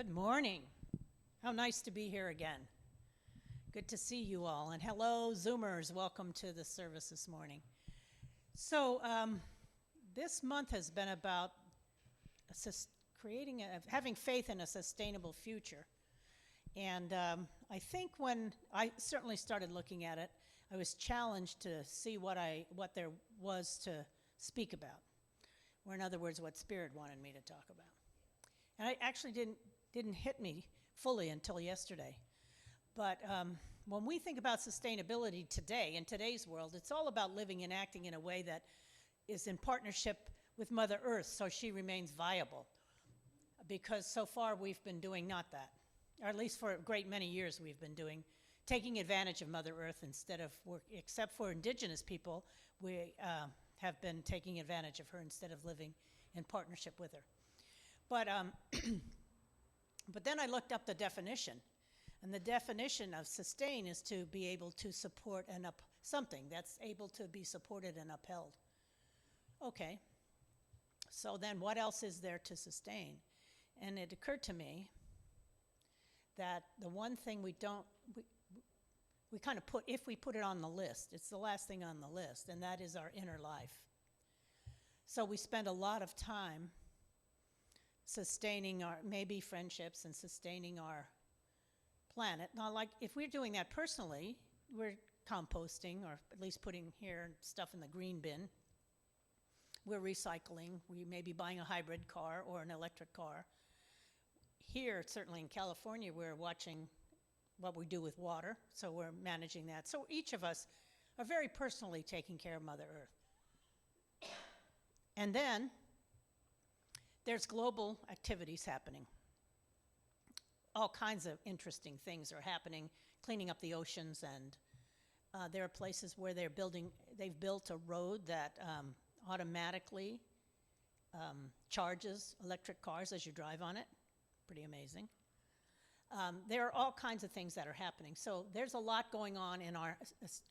Good morning. How nice to be here again. Good to see you all. And hello, Zoomers. Welcome to the service this morning. So this month has been about having faith in a sustainable future. And I think when I certainly started looking at it, I was challenged to see what there was to speak about, or in other words, what Spirit wanted me to talk about. And it actually didn't hit me fully until yesterday. But when we think about sustainability today, in today's world, it's all about living and acting in a way that is in partnership with Mother Earth so she remains viable. Because so far we've been doing not that. Or at least for a great many years we've been taking advantage of Mother Earth except for indigenous people, we have been taking advantage of her instead of living in partnership with her. But then I looked up the definition, and the definition of sustain is to be able to support something that's able to be supported and upheld. Okay, so then what else is there to sustain? And it occurred to me that the one thing we kind of if we put it on the list, it's the last thing on the list, and that is our inner life. So we spend a lot of time sustaining our maybe friendships and sustaining our planet. Now, like if we're doing that personally, we're composting, or at least putting here stuff in the green bin. We're recycling. We may be buying a hybrid car or an electric car. Here, certainly in California, we're watching what we do with water, so we're managing that. So each of us are very personally taking care of Mother Earth. And then there's global activities happening. All kinds of interesting things are happening, cleaning up the oceans, and there are places where they've built a road that automatically charges electric cars as you drive on it. Pretty amazing. There are all kinds of things that are happening. So there's a lot going on in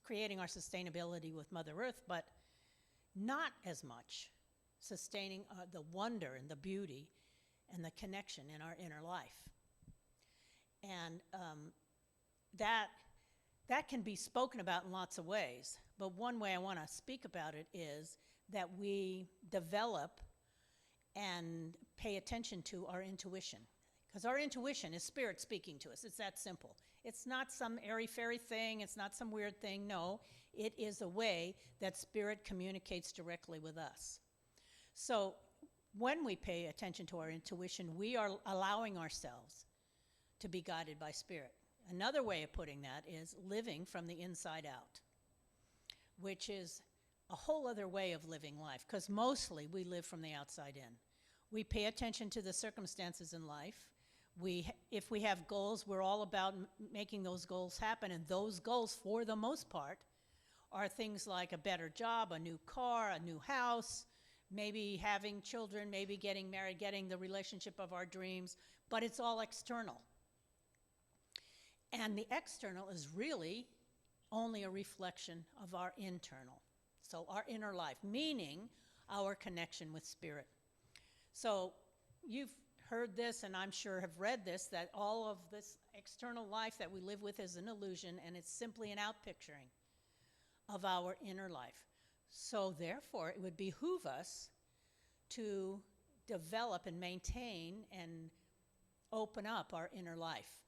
creating our sustainability with Mother Earth, but not as much sustaining the wonder and the beauty and the connection in our inner life. And that can be spoken about in lots of ways. But one way I want to speak about it is that we develop and pay attention to our intuition. Because our intuition is Spirit speaking to us. It's that simple. It's not some airy-fairy thing. It's not some weird thing. No, it is a way that Spirit communicates directly with us. So when we pay attention to our intuition, we are allowing ourselves to be guided by Spirit. Another way of putting that is living from the inside out, which is a whole other way of living life, because mostly we live from the outside in. We pay attention to the circumstances in life. If we have goals, we're all about making those goals happen, and those goals, for the most part, are things like a better job, a new car, a new house, maybe having children, maybe getting married, getting the relationship of our dreams, but it's all external. And the external is really only a reflection of our internal. So our inner life, meaning our connection with Spirit. So you've heard this, and I'm sure have read this, that all of this external life that we live with is an illusion, and it's simply an outpicturing of our inner life. So therefore, it would behoove us to develop and maintain and open up our inner life.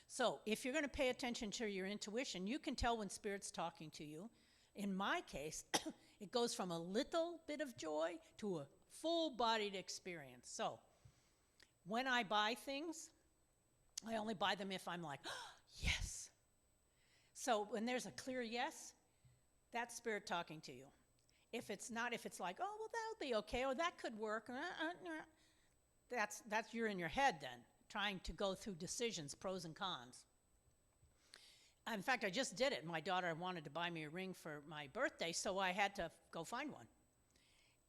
So if you're going to pay attention to your intuition, you can tell when Spirit's talking to you. In my case, it goes from a little bit of joy to a full-bodied experience. So when I buy things, I only buy them if I'm like, oh, yes. So when there's a clear yes, that's Spirit talking to you. If it's not, if it's like, oh, well, that'll be okay, or that could work, that's you're in your head then, trying to go through decisions, pros and cons. In fact, I just did it. My daughter wanted to buy me a ring for my birthday, so I had to go find one.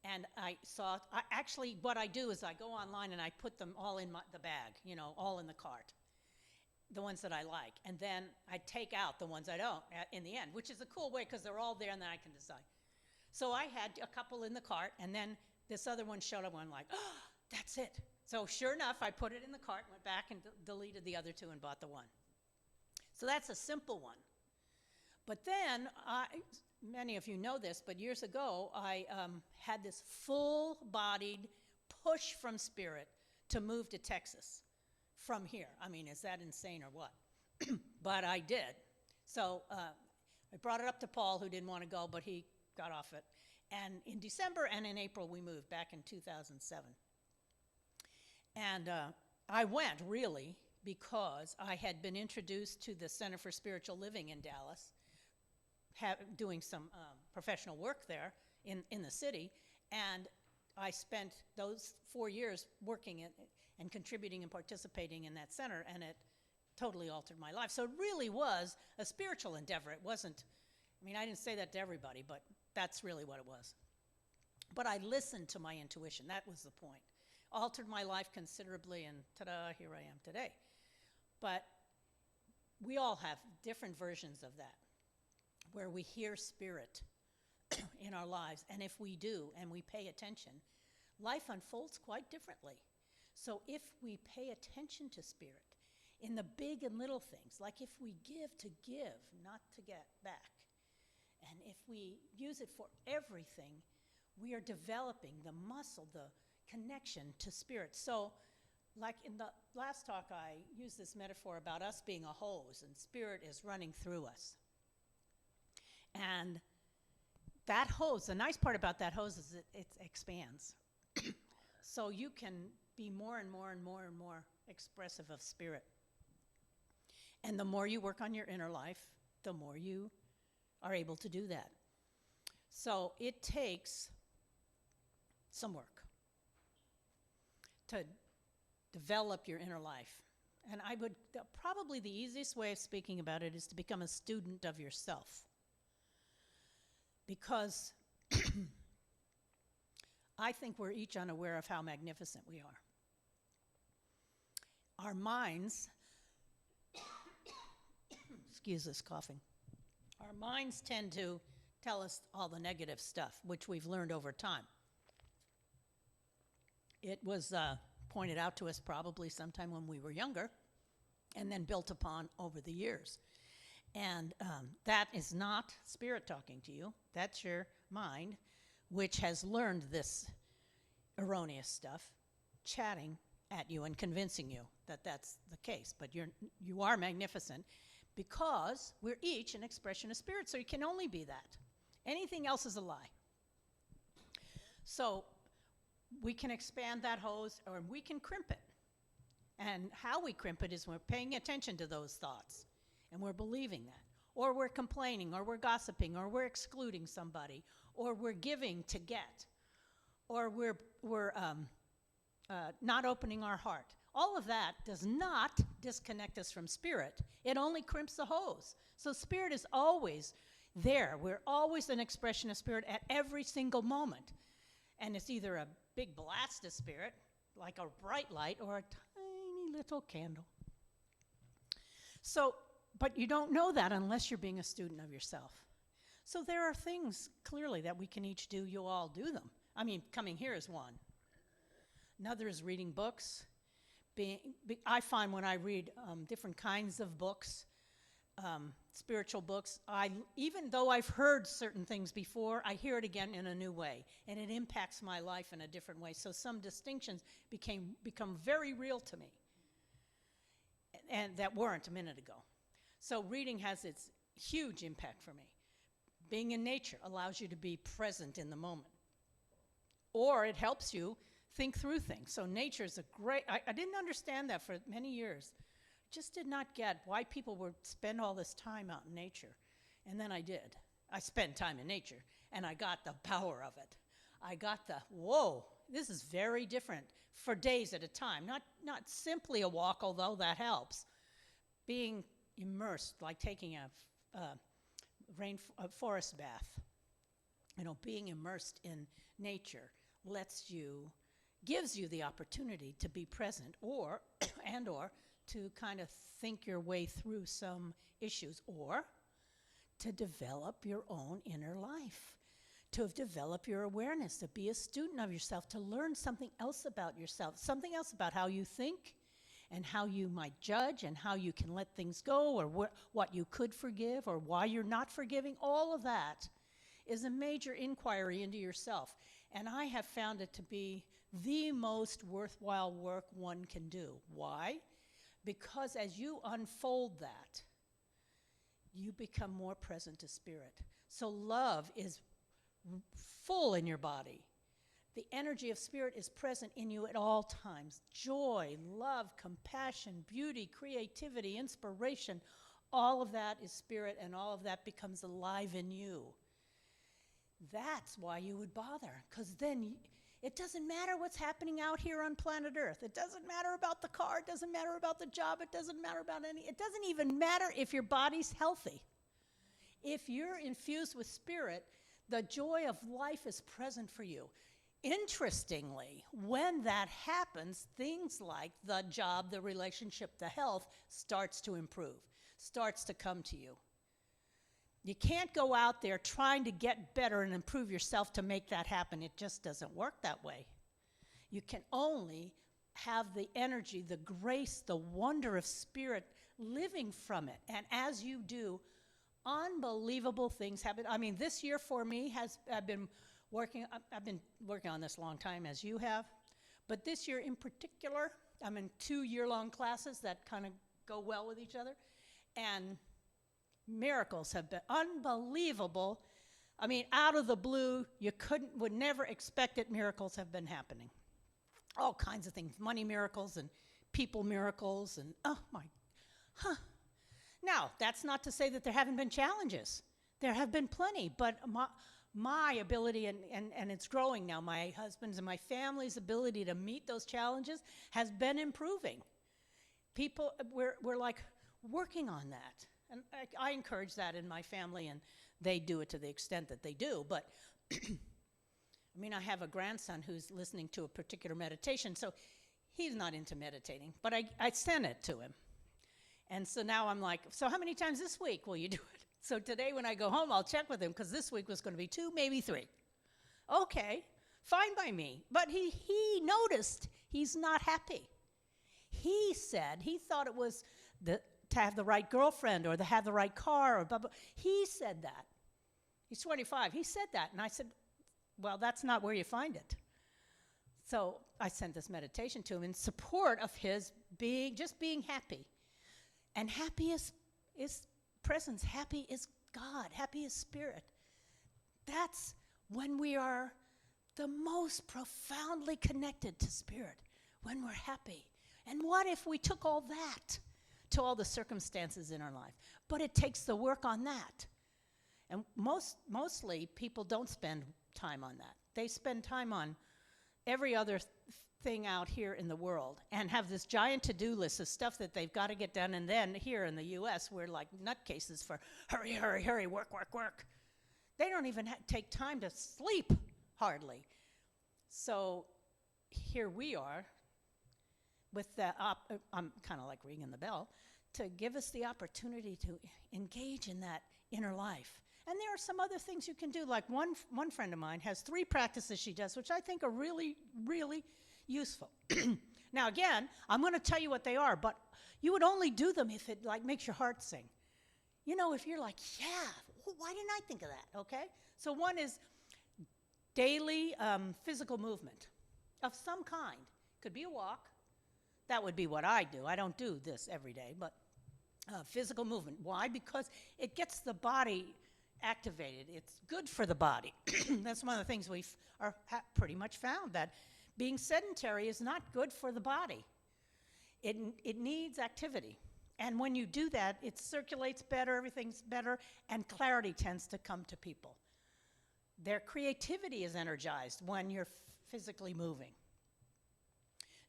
And actually what I do is I go online and I put them all in the bag, all in the cart, the ones that I like. And then I take out the ones I don't in the end, which is a cool way because they're all there and then I can decide. So I had a couple in the cart, and then this other one showed up and I'm like, oh, that's it. So sure enough, I put it in the cart, went back and deleted the other two and bought the one. So that's a simple one. But then, many of you know this, but years ago, I had this full-bodied push from Spirit to move to Texas from here. I mean, is that insane or what? But I did. So I brought it up to Paul, who didn't want to go, but he got off it. And in December and in April, we moved back in 2007. And I went, really, because I had been introduced to the Center for Spiritual Living in Dallas, doing some professional work there in the city, and I spent those 4 years working and contributing and participating in that center, and it totally altered my life. So it really was a spiritual endeavor. It wasn't, I mean, I didn't say that to everybody, but that's really what it was. But I listened to my intuition. That was the point. Altered my life considerably, and ta-da, here I am today. But we all have different versions of that, where we hear Spirit in our lives, and if we do and we pay attention, life unfolds quite differently. So if we pay attention to Spirit in the big and little things, like if we give to give, not to get back, and if we use it for everything, we are developing the muscle, the connection to Spirit. So like in the last talk, I used this metaphor about us being a hose, and Spirit is running through us. And that hose, the nice part about that hose is it expands. So you can be more and more and more and more expressive of Spirit. And the more you work on your inner life, the more you are able to do that. So it takes some work to develop your inner life. And I would, probably the easiest way of speaking about it is to become a student of yourself. Because I think we're each unaware of how magnificent we are. Our minds, excuse this coughing, our minds tend to tell us all the negative stuff, which we've learned over time. It was pointed out to us probably sometime when we were younger, and then built upon over the years. And that is not Spirit talking to you. That's your mind, which has learned this erroneous stuff, chatting at you and convincing you that that's the case. But you are magnificent because we're each an expression of Spirit, so you can only be that. Anything else is a lie. So we can expand that hose, or we can crimp it. And how we crimp it is we're paying attention to those thoughts, and we're believing that. Or we're complaining, or we're gossiping, or we're excluding somebody, or we're giving to get, or we're not opening our heart. All of that does not disconnect us from Spirit. It only crimps the hose. So Spirit is always there. We're always an expression of Spirit at every single moment. And it's either a big blast of Spirit, like a bright light, or a tiny little candle. So, but you don't know that unless you're being a student of yourself. So there are things, clearly, that we can each do. You all do them. I mean, coming here is one. Another is reading books. I find when I read different kinds of books, spiritual books, even though I've heard certain things before, I hear it again in a new way, and it impacts my life in a different way. So some distinctions become very real to me, and that weren't a minute ago. So reading has its huge impact for me. Being in nature allows you to be present in the moment, or it helps you think through things. So nature is a great, I didn't understand that for many years. Just did not get why people would spend all this time out in nature. And then I did. I spent time in nature, and I got the power of it. I got the, whoa, this is very different for days at a time. Not simply a walk, although that helps. Being immersed, like taking a forest bath. You know, being immersed in nature gives you the opportunity to be present or to kind of think your way through some issues, or to develop your own inner life, to have developed your awareness, to be a student of yourself, to learn something else about yourself, something else about how you think and how you might judge and how you can let things go, or what you could forgive or why you're not forgiving. All of that is a major inquiry into yourself. And I have found it to be the most worthwhile work one can do. Why? Because as you unfold that, you become more present to spirit. So love is full in your body. The energy of spirit is present in you at all times. Joy, love, compassion, beauty, creativity, inspiration, all of that is spirit, and all of that becomes alive in you. That's why you would bother, because then it doesn't matter what's happening out here on planet Earth. It doesn't matter about the car. It doesn't matter about the job. It doesn't matter about it doesn't even matter if your body's healthy. If you're infused with spirit, the joy of life is present for you. Interestingly, when that happens, things like the job, the relationship, the health starts to improve, starts to come to you. You can't go out there trying to get better and improve yourself to make that happen. It just doesn't work that way. You can only have the energy, the grace, the wonder of spirit living from it. And as you do, unbelievable things happen. I mean, this year for me I've been working on this a long time, as you have. But this year in particular, I'm in 2 year-long classes that kind of go well with each other. And miracles have been unbelievable. I mean, out of the blue, you would never expect it. Miracles have been happening. All kinds of things, money miracles and people miracles, and Now, that's not to say that there haven't been challenges. There have been plenty, but my ability, and it's growing now, my husband's and my family's ability to meet those challenges has been improving. We're like working on that. And I encourage that in my family, and they do it to the extent that they do. But, I mean, I have a grandson who's listening to a particular meditation, so he's not into meditating. But I sent it to him. And so now I'm like, so how many times this week will you do it? So today when I go home, I'll check with him, because this week was going to be 2, maybe 3. Okay, fine by me. But he noticed he's not happy. He said he thought it was to have the right girlfriend or to have the right car or blah, blah. He said that. He's 25. He said that. And I said, well, that's not where you find it. So I sent this meditation to him in support of his just being happy. And happy is presence. Happy is God. Happy is spirit. That's when we are the most profoundly connected to spirit, when we're happy. And what if we took all that to all the circumstances in our life? But it takes the work on that. And mostly people don't spend time on that. They spend time on every other thing out here in the world and have this giant to-do list of stuff that they've got to get done. And then here in the U.S., we're like nutcases for hurry, hurry, hurry, work, work, work. They don't even take time to sleep, hardly. So here we are with the, I'm kind of like ringing the bell, to give us the opportunity to engage in that inner life. And there are some other things you can do. Like one friend of mine has 3 practices she does, which I think are really, really useful. Now, again, I'm going to tell you what they are, but you would only do them if it like makes your heart sing. You know, if you're like, yeah, why didn't I think of that, okay? So one is daily physical movement of some kind. Could be a walk. That would be what I do. I don't do this every day, but physical movement. Why? Because it gets the body activated. It's good for the body. That's one of the things we've pretty much found, that being sedentary is not good for the body. It needs activity. And when you do that, it circulates better, everything's better, and clarity tends to come to people. Their creativity is energized when you're physically moving.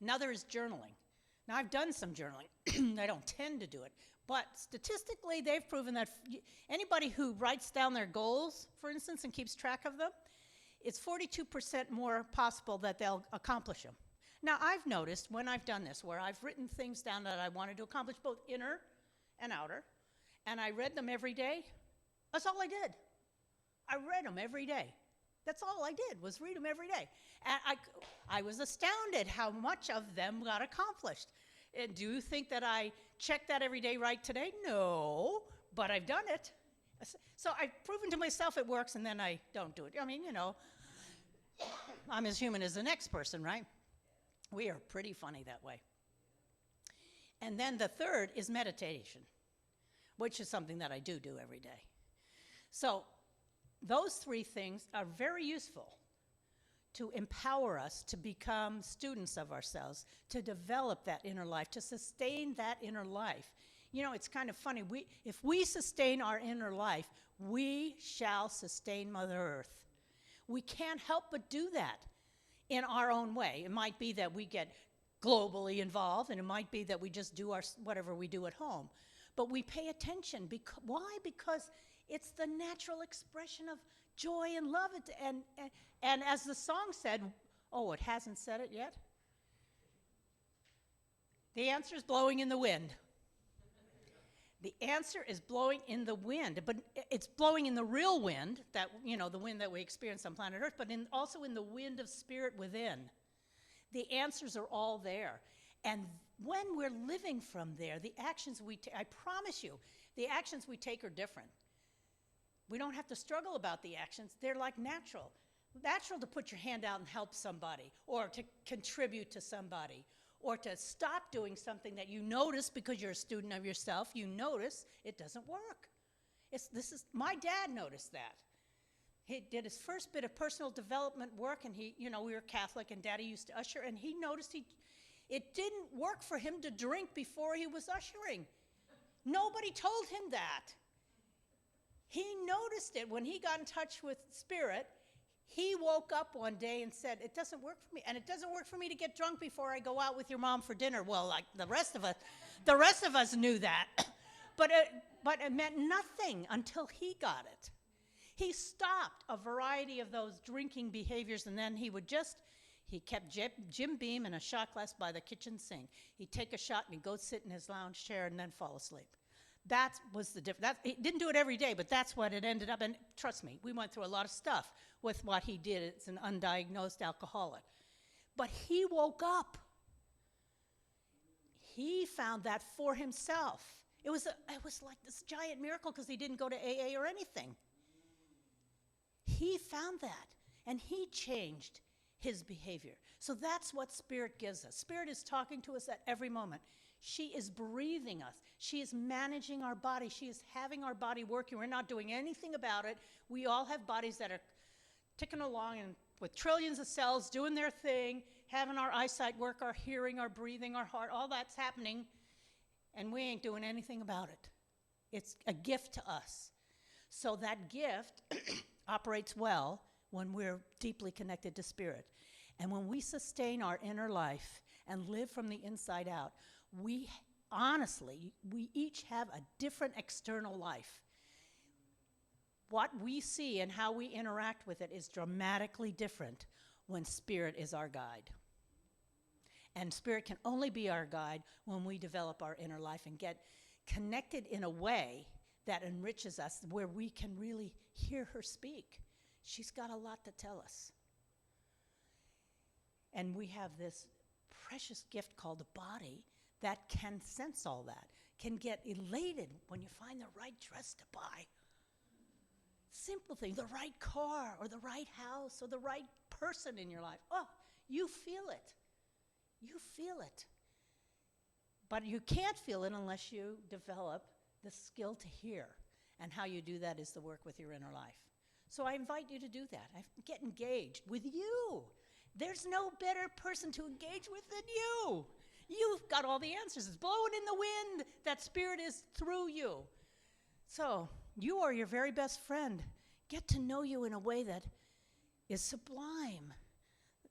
Another is journaling. Now, I've done some journaling. I don't tend to do it. But statistically, they've proven that anybody who writes down their goals, for instance, and keeps track of them, it's 42% more possible that they'll accomplish them. Now, I've noticed when I've done this, where I've written things down that I wanted to accomplish, both inner and outer, and I read them every day, that's all I did. I read them every day. That's all I did, was read them every day. And I was astounded how much of them got accomplished. And do you think that I check that every day right today? No, but I've done it. So I've proven to myself it works, and then I don't do it. I mean, I'm as human as the next person, right? We are pretty funny that way. And then the third is meditation, which is something that I do every day. So those three things are very useful to empower us to become students of ourselves, to develop that inner life, to sustain that inner life. It's kind of funny. If we sustain our inner life, we shall sustain Mother Earth. We can't help but do that in our own way. It might be that we get globally involved, and it might be that we just do whatever we do at home. But we pay attention. Why? Because it's the natural expression of joy and love. And as the song said, oh, it hasn't said it yet? The answer is blowing in the wind. The answer is blowing in the wind, but it's blowing in the real wind, the wind that we experience on planet Earth, but also in the wind of spirit within. The answers are all there. And when we're living from there, the actions we take, I promise you, the actions we take are different. We don't have to struggle about the actions. They're like natural. Natural to put your hand out and help somebody, or to contribute to somebody, or to stop doing something that you notice because you're a student of yourself. You notice it doesn't work. My dad noticed that. He did his first bit of personal development work, and we were Catholic, and Daddy used to usher, and he noticed it didn't work for him to drink before he was ushering. Nobody told him that. He noticed it when he got in touch with Spirit. He woke up one day and said, it doesn't work for me, and it doesn't work for me to get drunk before I go out with your mom for dinner. Well, like the rest of us knew that, but it meant nothing until he got it. He stopped a variety of those drinking behaviors, and then he kept Jim Beam in a shot glass by the kitchen sink. He'd take a shot and he'd go sit in his lounge chair and then fall asleep. That was the difference. He didn't do it every day, but that's what it ended up. And trust me, we went through a lot of stuff with what he did. It's an undiagnosed alcoholic. But he woke up. He found that for himself. It was like this giant miracle because he didn't go to AA or anything. He found that, and he changed his behavior. So that's what Spirit gives us. Spirit is talking to us at every moment. She is breathing us. She is managing our body. She is having our body working. We're not doing anything about it. We all have bodies that are ticking along and with trillions of cells doing their thing, having our eyesight work, our hearing, our breathing, our heart, all that's happening, and we ain't doing anything about it. It's a gift to us. So that gift operates well when we're deeply connected to Spirit. And when we sustain our inner life and live from the inside out, we each have a different external life. What we see and how we interact with it is dramatically different when Spirit is our guide. And Spirit can only be our guide when we develop our inner life and get connected in a way that enriches us, where we can really hear her speak. She's got a lot to tell us. And we have this precious gift called a body that can sense all that, can get elated when you find the right dress to buy. Simple thing, the right car or the right house or the right person in your life. Oh, you feel it. You feel it. But you can't feel it unless you develop the skill to hear. And how you do that is the work with your inner life. So I invite you to do that. Get engaged with you. There's no better person to engage with than you. You've got all the answers. It's blowing in the wind. That Spirit is through you. So you are your very best friend. Get to know you in a way that is sublime,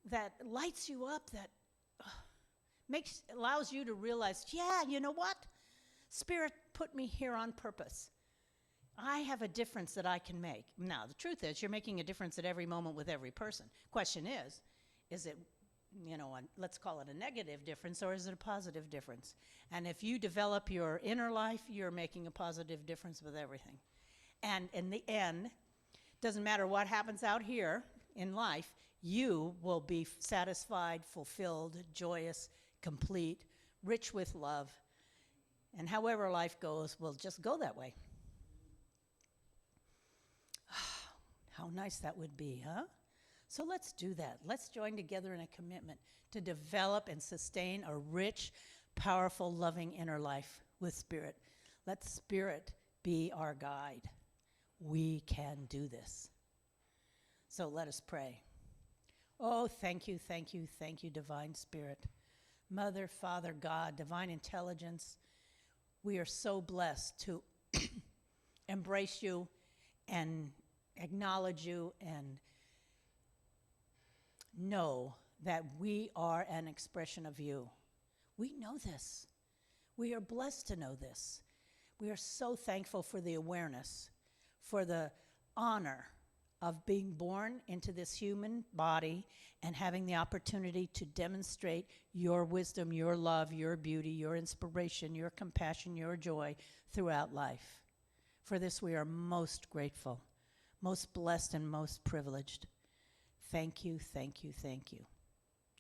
that lights you up, that allows you to realize, yeah, you know what? Spirit put me here on purpose. I have a difference that I can make. Now, the truth is, you're making a difference at every moment with every person. Question is it, let's call it a negative difference, or is it a positive difference? And if you develop your inner life, you're making a positive difference with everything. And in the end, doesn't matter what happens out here, in life, you will be satisfied, fulfilled, joyous, complete, rich with love. And however life goes, will just go that way. How nice that would be, huh? So let's do that. Let's join together in a commitment to develop and sustain a rich, powerful, loving inner life with Spirit. Let Spirit be our guide. We can do this. So let us pray. Oh, thank you, thank you, thank you, Divine Spirit. Mother, Father, God, Divine Intelligence, we are so blessed to embrace you and acknowledge you and know that we are an expression of you. We know this. We are blessed to know this. We are so thankful for the awareness, for the honor of being born into this human body and having the opportunity to demonstrate your wisdom, your love, your beauty, your inspiration, your compassion, your joy throughout life. For this we are most grateful, most blessed, and most privileged. Thank you, thank you, thank you.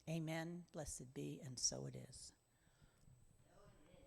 Amen. Blessed be, and so it is.